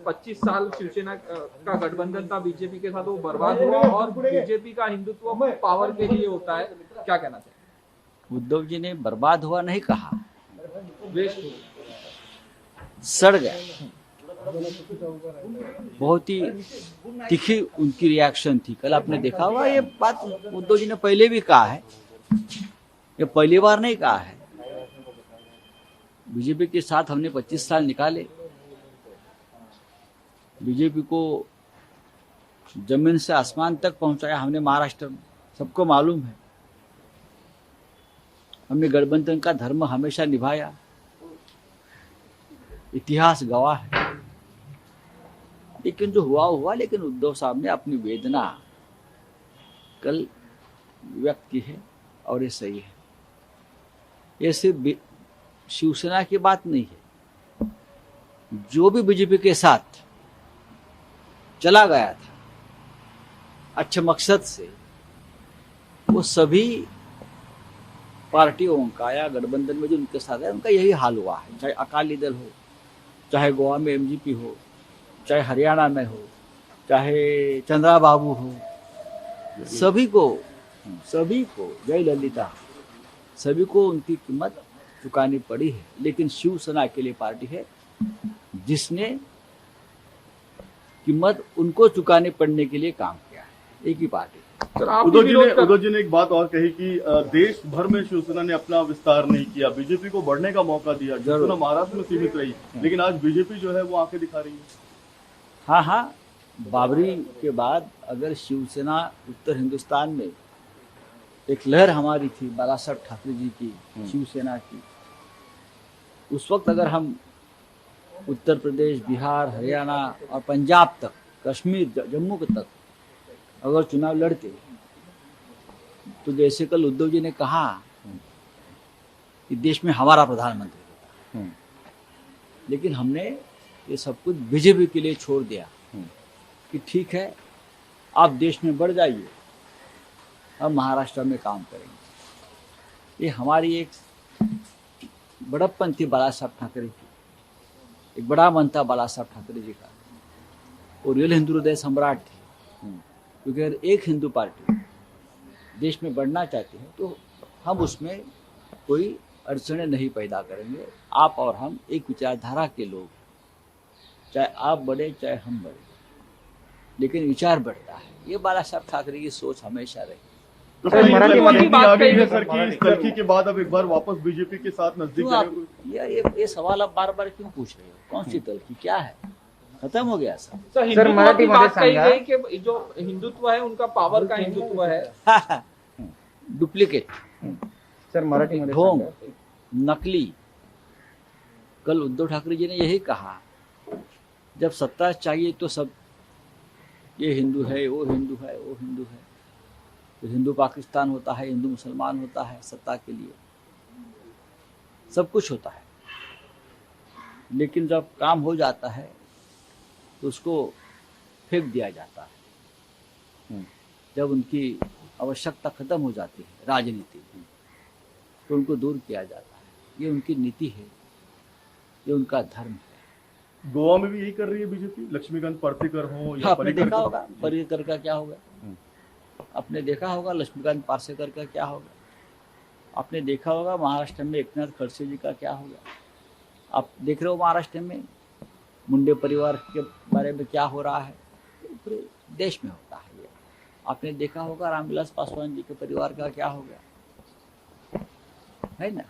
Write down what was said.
25 साल शिवसेना का गठबंधन था बीजेपी के साथ, वो बर्बाद हुआ और बीजेपी का हिंदुत्व पावर के लिए होता है, क्या कहना चाहिए? उद्धव जी ने बर्बाद हुआ नहीं कहा, वेस्ट सड़ गया। बहुत ही तीखी उनकी रिएक्शन थी। कल आपने देखा होगा, ये बात उद्धव जी ने पहले भी कहा है, ये पहली बार नहीं कहा है। बीजेपी के साथ हमने 25 साल निकाले, बीजेपी को जमीन से आसमान तक पहुंचाया हमने महाराष्ट्र में, सबको मालूम है। हमने गठबंधन का धर्म हमेशा निभाया, इतिहास गवाह है। लेकिन जो हुआ हुआ, लेकिन उद्धव साहब ने अपनी वेदना कल व्यक्त की है और ये सही है। ये सिर्फ शिवसेना की बात नहीं है, जो भी बीजेपी के साथ चला गया था अच्छे मकसद से, वो सभी पार्टियों का या गठबंधन में जो उनके साथ है, उनका यही हाल हुआ है। चाहे अकाली दल हो, चाहे गोवा में एमजीपी हो, चाहे हरियाणा में हो, चाहे चंद्रा बाबू हो, सभी को जय ललिता, सभी को उनकी कीमत चुकानी पड़ी है। लेकिन शिवसेना अकेली पार्टी है जिसने कीमत उनको चुकाने पड़ने के लिए काम किया है, एक ही पार्टी। उद्धव जी ने एक बात और कही कि देश भर में शिवसेना ने अपना विस्तार नहीं किया, बीजेपी को बढ़ने का मौका दिया, शिवसेना महाराष्ट्र में सीमित रही, लेकिन आज बीजेपी जो है वो आंखें दिखा रही है। हाँ, बाबरी के बाद अगर शिवसेना उत्तर हिंदुस्तान में एक लहर हमारी थी, बाला साहब ठाकरे जी की, शिवसेना की, उस वक्त अगर हम उत्तर प्रदेश, बिहार, हरियाणा और पंजाब तक, कश्मीर, जम्मू तक अगर चुनाव लड़ते, तो जैसे कल उद्धव जी ने कहा कि देश में हमारा प्रधानमंत्री होता, लेकिन हमने ये सब कुछ बीजेपी के लिए छोड़ दिया कि ठीक है, आप देश में बढ़ जाइए, हम महाराष्ट्र में काम करेंगे। ये हमारी एक बड़प्पन थी बाला साहब ठाकरे की, एक बड़ा मन था बाला साहब ठाकरे जी का, और रियल हिंदू हृदय सम्राट थे। क्योंकि अगर एक हिंदू पार्टी देश में बढ़ना चाहती है तो हम उसमें कोई अड़चनें नहीं पैदा करेंगे। आप और हम एक विचारधारा के लोग, चाहे आप बढ़े चाहे हम बढ़े, लेकिन विचार बढ़ता है। ये बाला साहब ठाकरे की सोच हमेशा रही। तो तलखी के बाद अब एक बार वापस बीजेपी के साथ नजदीक, ये सवाल आप बार बार क्यों पूछ रहे हो? कौन सी तलखी, क्या है? खत्म हो गया सब। सर, मराठी बात कही गई कि जो हिंदुत्व है उनका पावर का हिंदुत्व है। डुप्लीकेट, सर मराठी ढोंग, नकली। कल उद्धव ठाकरे जी ने यही कहा, जब सत्ता चाहिए तो सब ये हिंदू है, वो हिंदू है, वो हिंदू है, तो हिंदू पाकिस्तान होता है, हिंदू मुसलमान होता है। सत्ता के लिए सब कुछ होता है, लेकिन जब काम हो जाता है तो उसको फेंक दिया जाता है। जब उनकी आवश्यकता खत्म हो जाती है राजनीति में, तो उनको दूर किया जाता है। ये उनकी नीति है, ये उनका धर्म है। गोवा में भी यही कर रही है बीजेपी, लक्ष्मीकांत पार्सेकर हो या आपने देखा होगा पर्रिकर का क्या होगा, आपने देखा होगा लक्ष्मीकांत पार्सेकर का क्या होगा, आपने देखा होगा महाराष्ट्र में एकनाथ खड़से जी का क्या होगा, आप देख रहे हो महाराष्ट्र में मुंडे परिवार के बारे में क्या हो रहा है, पूरे देश में होता है ये। आपने देखा होगा रामविलास पासवान जी के परिवार का क्या हो गया, है ना।